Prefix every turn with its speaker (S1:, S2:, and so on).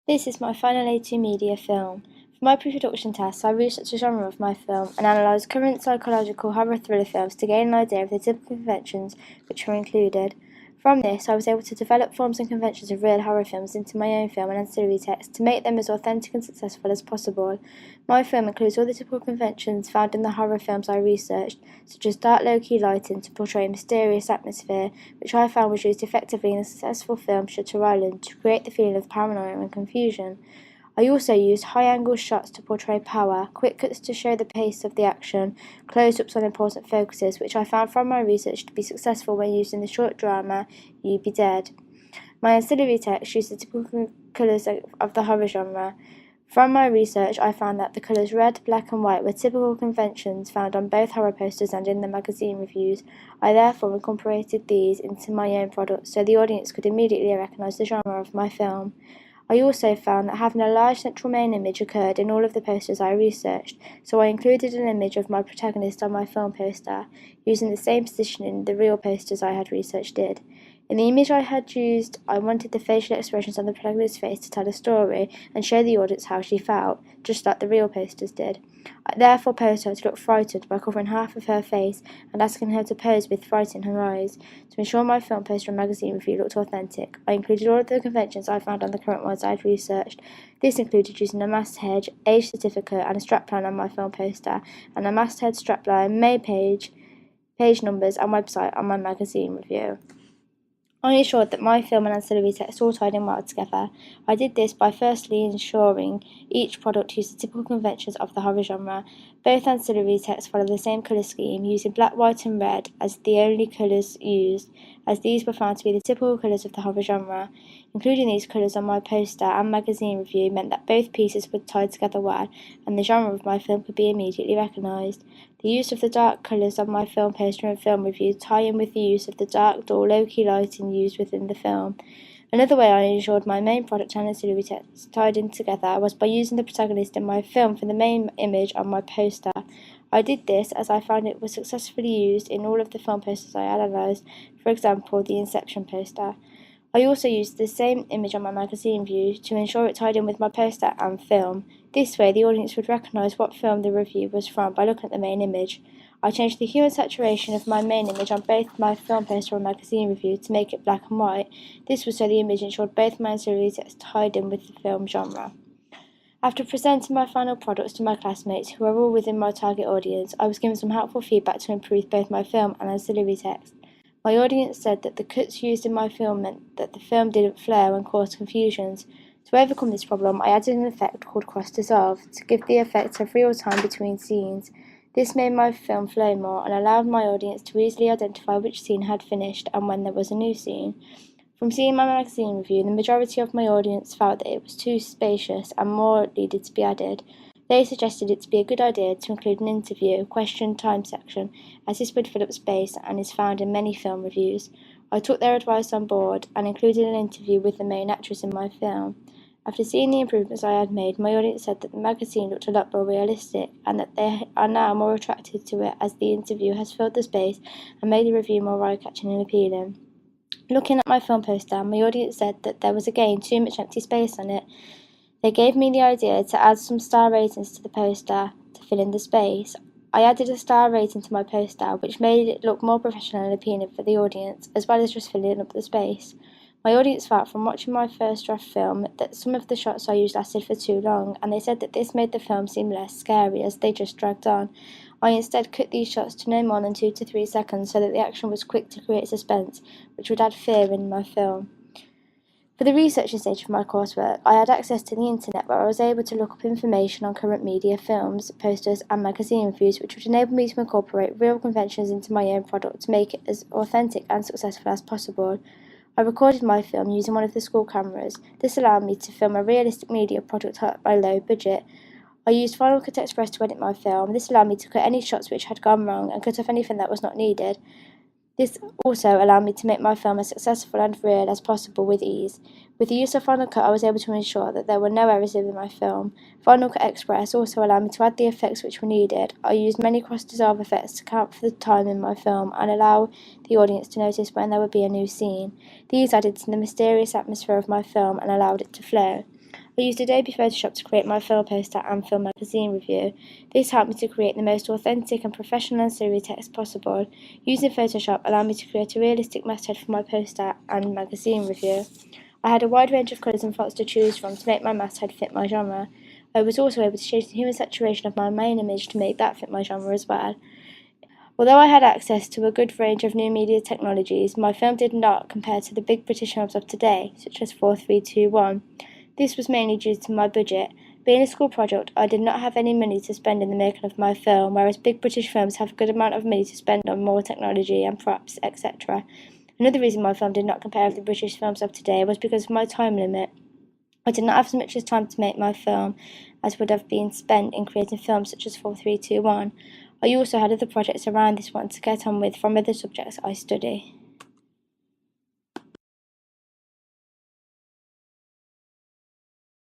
S1: This is my final A2 media film. For my pre-production tests, I researched the genre of my film and analysed current psychological horror thriller films to gain an idea of the typical conventions which were included. From this, I was able to develop forms and conventions of real horror films into my own film and ancillary text to make them as authentic and successful as possible. My film includes all the typical conventions found in the horror films I researched, such as dark low-key lighting to portray a mysterious atmosphere, which I found was used effectively in the successful film Shutter Island to create the feeling of paranoia and confusion. I also used high-angle shots to portray power, quick cuts to show the pace of the action, close-ups on important focuses, which I found from my research to be successful when used in the short drama You Be Dead. My ancillary text used the typical colours of the horror genre. From my research, I found that the colours red, black and white were typical conventions found on both horror posters and in the magazine reviews. I therefore incorporated these into my own product so the audience could immediately recognise the genre of my film. I also found that having a large central main image occurred in all of the posters I researched, so I included an image of my protagonist on my film poster, using the same positioning the real posters I had researched did. In the image I had used, I wanted the facial expressions on the protagonist's face to tell a story and show the audience how she felt, just like the real posters did. I therefore posed her to look frightened by covering half of her face and asking her to pose with fright in her eyes. To ensure my film poster and magazine review looked authentic, I included all of the conventions I found on the current ones I had researched. This included using a masthead, age certificate and a strapline on my film poster, and a masthead, strapline, May page numbers and website on my magazine review. I ensured that my film and ancillary text all tied in well together. I did this by firstly ensuring each product used the typical conventions of the horror genre. Both ancillary texts follow the same colour scheme, using black, white and red as the only colours used, as these were found to be the typical colours of the horror genre. Including these colours on my poster and magazine review meant that both pieces were tied together well, and the genre of my film could be immediately recognised. The use of the dark colours on my film poster and film review tie in with the use of the dark, dull, low-key lighting used within the film. Another way I ensured my main product and ancillary text tied in together was by using the protagonist in my film for the main image on my poster. I did this as I found it was successfully used in all of the film posters I analysed, for example, the Inception poster. I also used the same image on my magazine view to ensure it tied in with my poster and film. This way, the audience would recognise what film the review was from by looking at the main image. I changed the hue and saturation of my main image on both my film poster and magazine review to make it black and white. This was so the image ensured both my ancillary text tied in with the film genre. After presenting my final products to my classmates, who are all within my target audience, I was given some helpful feedback to improve both my film and ancillary text. My audience said that the cuts used in my film meant that the film didn't flare and cause confusions. To overcome this problem, I added an effect called cross-dissolve to give the effect of real time between scenes. This made my film flow more and allowed my audience to easily identify which scene had finished and when there was a new scene. From seeing my magazine review, the majority of my audience felt that it was too spacious and more needed to be added. They suggested it to be a good idea to include an interview, question time section, as this would fill up space and is found in many film reviews. I took their advice on board and included an interview with the main actress in my film. After seeing the improvements I had made, my audience said that the magazine looked a lot more realistic and that they are now more attracted to it as the interview has filled the space and made the review more eye-catching and appealing. Looking at my film poster, my audience said that there was again too much empty space on it. They gave me the idea to add some star ratings to the poster to fill in the space. I added a star rating to my poster, which made it look more professional and appealing for the audience, as well as just filling up the space. My audience felt from watching my first draft film that some of the shots I used lasted for too long, and they said that this made the film seem less scary as they just dragged on. I instead cut these shots to no more than 2 to 3 seconds so that the action was quick to create suspense, which would add fear in my film. For the researching stage of my coursework, I had access to the internet where I was able to look up information on current media, films, posters and magazine reviews, which would enable me to incorporate real conventions into my own product to make it as authentic and successful as possible. I recorded my film using one of the school cameras. This allowed me to film a realistic media product at my low budget. I used Final Cut Express to edit my film. This allowed me to cut any shots which had gone wrong and cut off anything that was not needed. This also allowed me to make my film as successful and real as possible with ease. With the use of Final Cut, I was able to ensure that there were no errors in my film. Final Cut Express also allowed me to add the effects which were needed. I used many cross-dissolve effects to count for the time in my film and allow the audience to notice when there would be a new scene. These added to the mysterious atmosphere of my film and allowed it to flow. I used Adobe Photoshop to create my film poster and film magazine review. This helped me to create the most authentic and professional ancillary text possible. Using Photoshop allowed me to create a realistic masthead for my poster and magazine review. I had a wide range of colours and fonts to choose from to make my masthead fit my genre. I was also able to change the hue and saturation of my main image to make that fit my genre as well. Although I had access to a good range of new media technologies, my film did not compare to the big British films of today, such as 4321. This was mainly due to my budget. Being a school project, I did not have any money to spend in the making of my film, whereas big British films have a good amount of money to spend on more technology and props, etc. Another reason my film did not compare with the British films of today was because of my time limit. I did not have as much time to make my film as would have been spent in creating films such as 4321. I also had other projects around this one to get on with from other subjects I study.